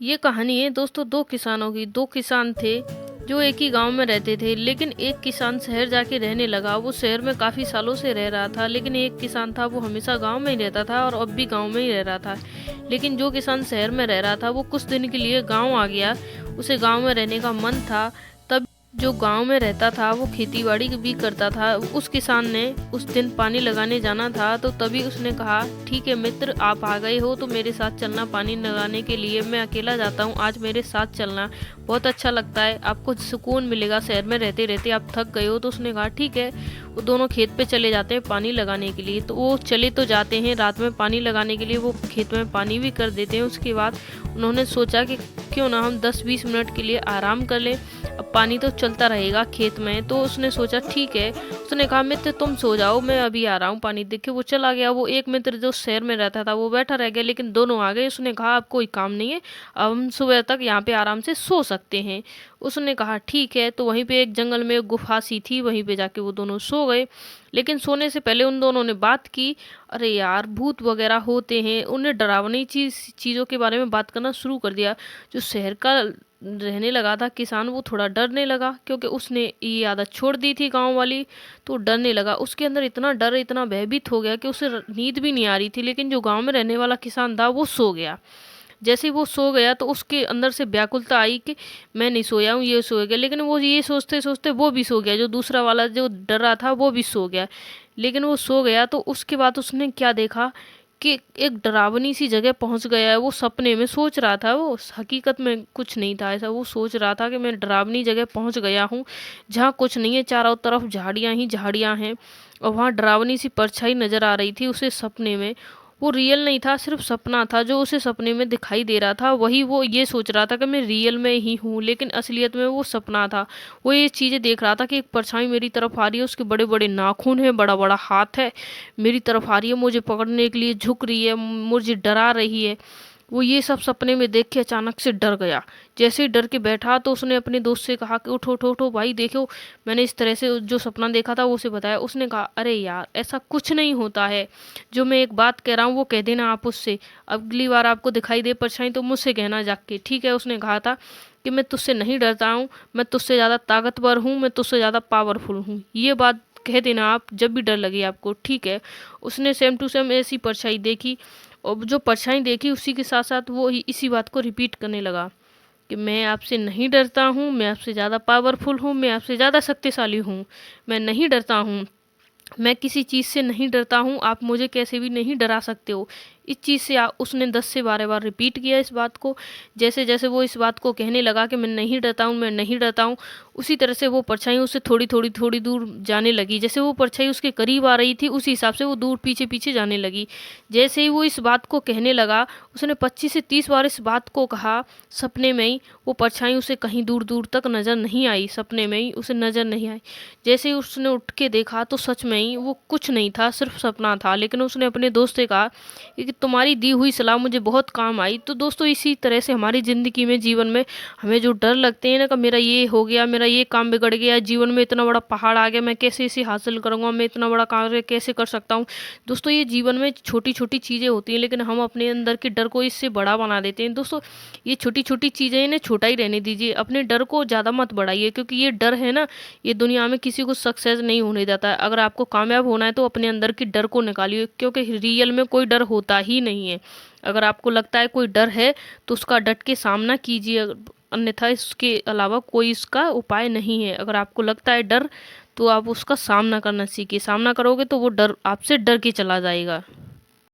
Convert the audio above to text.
ये कहानी है दोस्तों दो किसानों की। दो किसान थे जो एक ही गांव में रहते थे, लेकिन एक किसान शहर जाके रहने लगा। वो शहर में काफी सालों से रह रहा था, लेकिन एक किसान था वो हमेशा गांव में ही रहता था और अब भी गांव में ही रह रहा था। लेकिन जो किसान शहर में रह रहा था वो कुछ दिन के लिए गांव आ गया। उसे गांव में रहने का मन था। तब जो गांव में रहता था वो खेती बाड़ी भी करता था। उस किसान ने उस दिन पानी लगाने जाना था, तो तभी उसने कहा, ठीक है मित्र, आप आ गए हो तो मेरे साथ चलना पानी लगाने के लिए। मैं अकेला जाता हूँ, आज मेरे साथ चलना, बहुत अच्छा लगता है, आपको सुकून मिलेगा। शहर में रहते रहते आप थक गए हो। तो उसने कहा ठीक है। वो दोनों खेत पे चले जाते हैं पानी लगाने के लिए। तो वो चले तो जाते हैं रात में पानी लगाने के लिए, वो खेत में पानी भी कर देते हैं। उसके बाद उन्होंने सोचा कि क्यों ना हम 10-20 मिनट के लिए आराम कर लें, अब पानी तो चलता रहेगा खेत में। तो उसने सोचा ठीक है। उसने कहा मित्र तुम सो जाओ, मैं अभी आ रहा हूँ पानी देख के। वो चला गया। वो एक मित्र जो शहर में रहता था वो बैठा रह गया, लेकिन दोनों आ गए। उसने कहा अब कोई काम नहीं है, अब हम सुबह तक यहाँ पे आराम से सो सकते हैं। उसने कहा ठीक है। तो वहीं पे एक जंगल में एक गुफा सी थी, वहीं पे जाके वो दोनों सो गए। लेकिन सोने से पहले उन दोनों ने बात की, अरे यार भूत वगैरह होते हैं। उन्हें डरावनी चीज़ों के बारे में बात करना शुरू कर दिया। जो शहर का रहने लगा था किसान, वो थोड़ा डरने लगा, क्योंकि उसने ये आदत छोड़ दी थी गांव वाली। तो डरने लगा, उसके अंदर इतना डर, इतना भयभीत हो गया कि उसे नींद भी नहीं आ रही थी। लेकिन जो गांव में रहने वाला किसान था वो सो गया। जैसे ही वो सो गया तो उसके अंदर से व्याकुलता आई कि मैं नहीं सोया हूँ, ये सो गया। लेकिन वो ये सोचते सोचते वो भी सो गया। जो दूसरा वाला जो डर रहा था वो भी सो गया। लेकिन वो सो गया तो उसके बाद उसने क्या देखा कि एक डरावनी सी जगह पहुंच गया है। वो सपने में सोच रहा था, वो हकीकत में कुछ नहीं था ऐसा। वो सोच रहा था कि मैं डरावनी जगह पहुंच गया हूँ जहाँ कुछ नहीं है, चारों तरफ झाड़ियाँ ही झाड़ियाँ हैं, और वहाँ डरावनी सी परछाई नजर आ रही थी उसे सपने में। वो रियल नहीं था, सिर्फ सपना था। जो उसे सपने में दिखाई दे रहा था वही वो ये सोच रहा था कि मैं रियल में ही हूँ, लेकिन असलियत में वो सपना था। वो ये चीज़ें देख रहा था कि एक परछाई मेरी तरफ आ रही है, उसके बड़े बड़े नाखून है, बड़ा बड़ा हाथ है, मेरी तरफ आ रही है, मुझे पकड़ने के लिए झुक रही है, मुझे डरा रही है। वो ये सब सपने में देख के अचानक से डर गया। जैसे ही डर के बैठा तो उसने अपने दोस्त से कहा कि उठो उठो उठो भाई, देखो मैंने इस तरह से जो सपना देखा था वो उसे बताया। उसने कहा अरे यार ऐसा कुछ नहीं होता है, जो मैं एक बात कह रहा हूँ वो कह देना आप उससे। अगली बार आपको दिखाई दे परछाई तो मुझसे कहना जाके, ठीक है। उसने कहा था कि मैं तुझसे नहीं डरता हूँ, मैं तुझसे ज़्यादा ताकतवर हूँ, मैं तुझसे ज़्यादा पावरफुल हूँ, ये बात कह देना आप जब भी डर लगे आपको, ठीक है। उसने सेम टू सेम ऐसी परछाई देखी, और जो परछाई देखी उसी के साथ साथ वो इसी बात को रिपीट करने लगा कि मैं आपसे नहीं डरता हूँ, मैं आपसे ज़्यादा पावरफुल हूँ, मैं आपसे ज़्यादा शक्तिशाली हूँ, मैं नहीं डरता हूँ, मैं किसी चीज़ से नहीं डरता हूँ, आप मुझे कैसे भी नहीं डरा सकते हो। इस चीज़ से उसने 10 से 12 बार रिपीट किया इस बात को। जैसे जैसे वो इस बात को कहने लगा कि मैं नहीं डरता हूँ, मैं नहीं डरता हूँ, उसी तरह से वो परछाई उससे थोड़ी दूर जाने लगी। जैसे वो परछाई उसके करीब आ रही थी उसी हिसाब से वो दूर पीछे पीछे जाने लगी। जैसे ही वो इस बात को कहने लगा, उसने 25 से 30 बार इस बात को कहा सपने में ही। वो परछाई उसे कहीं दूर दूर तक नज़र नहीं आई, सपने में ही उसे नज़र नहीं आई। जैसे ही उसने उठ के देखा तो सच में ही वो कुछ नहीं था, सिर्फ सपना था। लेकिन उसने अपने दोस्त से कहा कि तुम्हारी दी हुई सलाह मुझे बहुत काम आई। तो दोस्तों इसी तरह से हमारी ज़िंदगी में, जीवन में हमें जो डर लगते हैं ना कि मेरा ये हो गया, मेरा ये काम बिगड़ गया, जीवन में इतना बड़ा पहाड़ आ गया, मैं कैसे इसे हासिल करूँगा, मैं इतना बड़ा कार्य कैसे कर सकता हूँ। दोस्तों ये जीवन में छोटी छोटी चीज़ें होती हैं, लेकिन हम अपने अंदर के डर को इससे बड़ा बना देते हैं। दोस्तों ये छोटी छोटी चीज़ें, इन्हें छोटा ही रहने दीजिए, अपने डर को ज़्यादा मत बढ़ाइए, क्योंकि ये डर है ना, ये दुनिया में किसी को सक्सेस नहीं होने देता है। अगर आपको कामयाब होना है तो अपने अंदर के डर को निकालिए, क्योंकि रियल में कोई डर होता ही नहीं है। अगर आपको लगता है कोई डर है तो उसका डट के सामना कीजिए, अन्यथा इसके अलावा कोई इसका उपाय नहीं है। अगर आपको लगता है डर, तो आप उसका सामना करना सीखिए। सामना करोगे तो वो डर आपसे डर के चला जाएगा।